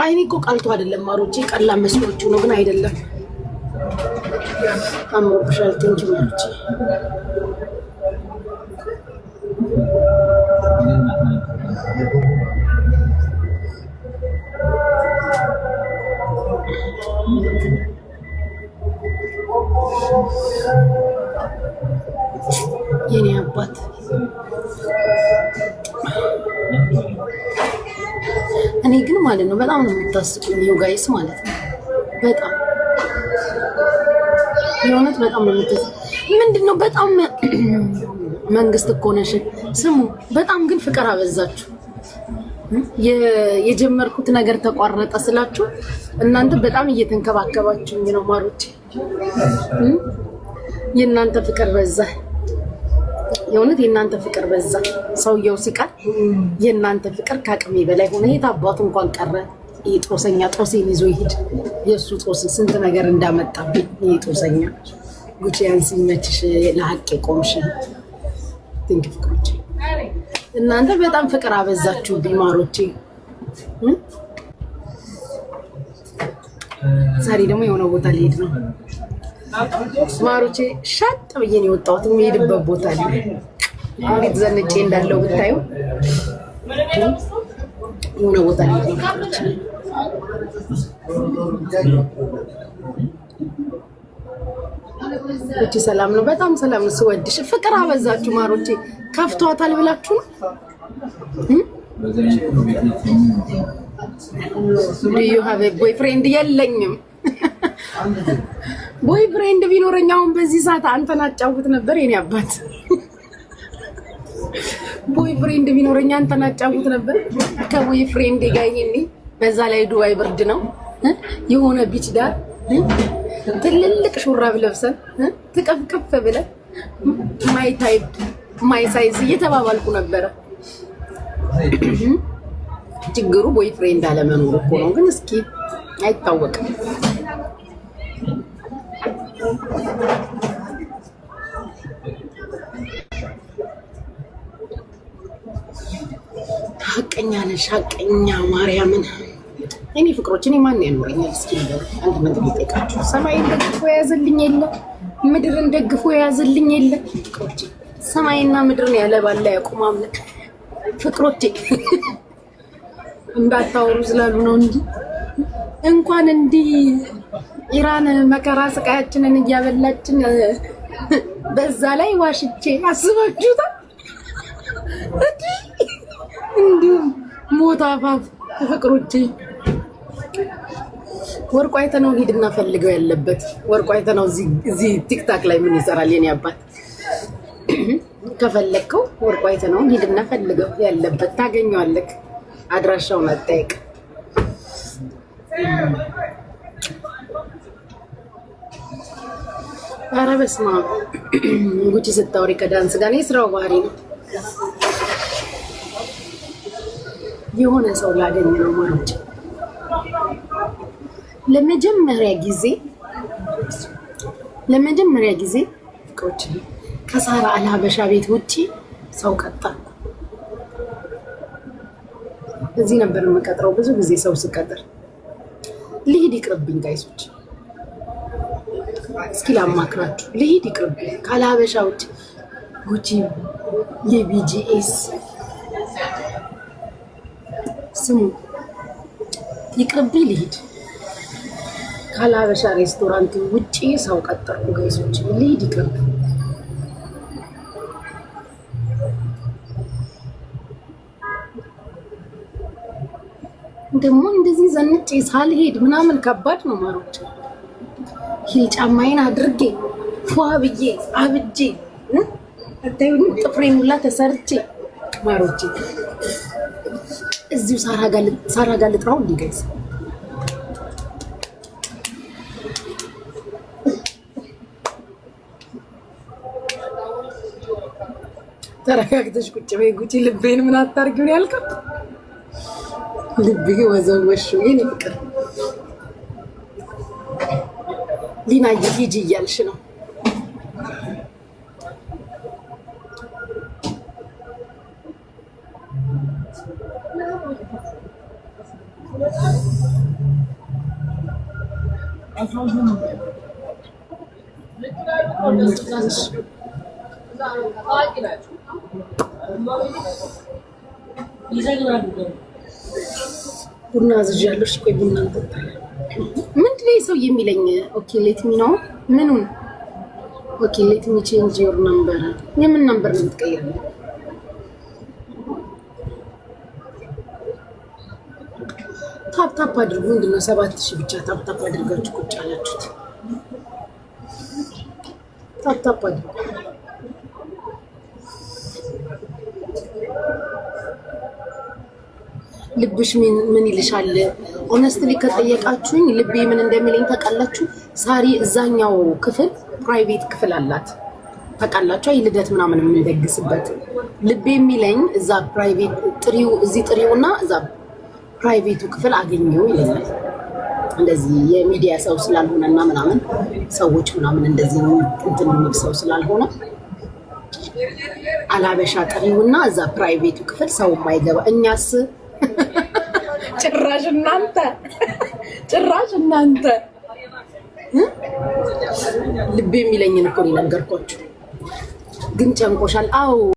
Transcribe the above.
አይኔ እኮ ቀልቶ አይደለም ማሮቼ፣ ቀላ መስሎቹ ነው ግን አይደለም። አምሮብሻል። ቴንኪ ማሮቼ። የኔ አባት እኔ ግን ማለት ነው በጣም ነው የምታስቁኝ ዩ ጋይስ ማለት ነው። በጣም የሆነት በጣም ነው ምንድነው በጣም መንግስት እኮ ነሽ ስሙ። በጣም ግን ፍቅር አበዛችሁ። የጀመርኩት ነገር ተቋረጠ ስላችሁ እናንተ በጣም እየተንከባከባችሁኝ ነው ማሮቼ። የእናንተ ፍቅር በዛ። የሆነት የእናንተ ፍቅር በዛ። ሰውየው ሲቀር የእናንተ ፍቅር ከአቅሜ በላይ ሆነ። የታባቱ እንኳን ቀረ። ጦሰኛ ጦሴን ይዞ ይሄድ። የእሱ ጦስ ስንት ነገር እንዳመጣብኝ ጦሰኛ። ጉቺያን ሲመችሽ ለሀቅ ቆምሽ። ቲንክ ፍቅሮቼ እናንተ በጣም ፍቅር አበዛችሁብኝ ማሮቼ። ዛሬ ደግሞ የሆነ ቦታ ልሄድ ነው ማሮቼ። ሻጥ ብዬ ነው የወጣሁት። የምሄድበት ቦታ ላይ እንዴት ዘንጬ እንዳለው ብታዩ። የሆነ ቦታ ልሄድ ነው ማሮቼ። እቺ ሰላም ነው፣ በጣም ሰላም ነው። ስወድሽ ፍቅር አበዛችሁ ማሮቼ። ከፍቷታል ብላችሁ ነው? ዩ ሃቭ ኤ ቦይፍሬንድ? የለኝም። ቦይፍሬንድ ቢኖረኝ አሁን በዚህ ሰዓት አንተን አጫውት ነበር የኔ አባት። ቦይፍሬንድ ቢኖረኝ አንተን አጫውት ነበር ከቦይፍሬንድ ጋር። ይሄኔ በዛ ላይ ዱባይ ብርድ ነው። የሆነ ቢች ዳር ትልልቅ ሹራብ ለብሰን ትቀፍቀፍ ብለን ማይ ታይፕ ማይ ሳይዝ እየተባባልኩ ነበረ። ችግሩ ቦይፍሬንድ አለመኖር እኮ ነው። ግን እስኪ አይታወቅም። ሐቀኛ ነሽ ሐቀኛ ማርያምን። እኔ ፍቅሮች እኔ ማን ያኖረኛል? እስኪ አንድ ነገር ልጠይቃችሁ። ሰማይን ደግፎ የያዘልኝ የለ፣ ምድርን ደግፎ የያዘልኝ የለ። ፍቅሮቼ ሰማይና ምድርን ያለ ባላ ያቆም አምላክ። ፍቅሮቼ እንዳታወሩ ስላሉ ነው እንጂ እንኳን እንዲህ ኢራን መከራ ስቃያችንን እያበላችን በዛ ላይ ዋሽቼ አስባችሁታል? እንዲሁም ሞት አፋፍ ፍቅሮቼ። ወርቁ አይተነው ሂድና ፈልገው ያለበት። ወርቁ አይተነው እዚህ ቲክታክ ላይ ምን ይሰራል የኔ አባት? ከፈለከው ወርቁ አይተነው ሂድና ፈልገው ያለበት ታገኘዋለህ። አድራሻውን አጠይቅ። ኧረ በስመ አብ። ጉቺ ስታወሪ ከዳንስ ጋር ነው የስራው ባህሪ ነው። የሆነ ሰው ላገኝ ነው ማለት ለመጀመሪያ ጊዜ ፍቅሮች ከሳራ አልሀበሻ ቤት ውጪ ሰው ቀጠርኩ። እዚህ ነበር የምቀጥረው ብዙ ጊዜ ሰው ስቀጥር። ልሂድ ይቅርብኝ ጋይሶች፣ እስኪ ላማክራችሁ። ልሂድ ይቅርብኝ ከአልሀበሻ ውጪ ጉቺ የቢጂኤስ ስሙ ይቅርብኝ። ልሂድ ከአልሀበሻ ሬስቶራንት ውጪ ሰው ቀጠርኩ ጋይሶች። ልሂድ ይቅርብኝ። ደግሞ እንደዚህ ዘንጬ ሳልሄድ ምናምን ከባድ ነው ማሮች። ሂል ጫማዬን አድርጌ ፏ ብዬ አብጄ አታዩኝ? ጥፍሬን ሁላ ተሰርቼ ማሮች እዚሁ ሳራ ጋር ልጥራው እንዴ ጋይስ? ተረጋግተሽ ቁጭ በይ ጉቺ። ልቤን ምን አታርጊው ነው ያልከው? ልቤ ወዘወሽ የኔ ፍቅር። ሊናዬ ሂጂ እያልሽ ነው። ቡና አዝዣለሁ። ቆይ ቡና እንጠጣለን። ምንድን ነው ሰው የሚለኝ? ኦኬ ሌት ሚ ነው ምኑን? ኦኬ ሌት ሚ ቼንጅ ዮር ነምበር። የምን ነምበር ነው የምትቀይረው? ታፕ ታፕ አድርጉ። ምንድን ነው 7000 ብቻ ታፕ ታፕ አድርጋችሁ ቁጭ አላችሁት? ታፕ ታፕ አድርጉ። ልብሽ ምን ይልሻል? ኦነስትሊ ከጠየቃችሁኝ ልቤ ምን እንደሚለኝ ታውቃላችሁ? ሳሪ እዛኛው ክፍል ፕራይቬት ክፍል አላት ታውቃላችሁ? ልደት ምናምን የምንደግስበት ልቤ የሚለኝ እዛ ፕራይቬት ጥሪው እዚህ ጥሪውና እዛ ፕራይቬቱ ክፍል አገኘው ይለኛል። እንደዚህ የሚዲያ ሰው ስላልሆነና ምናምን ሰዎች ምናምን እንደዚህ እንትን ሰው ስላልሆነ አላበሻ ጥሪውና እዛ ፕራይቬቱ ክፍል ሰው ማይገባ እኛስ ጭራሽ እናንተ ልቤ የሚለኝን እኮ ነው ነገርኳችሁ። ግን ጨንቆሻል? አዎ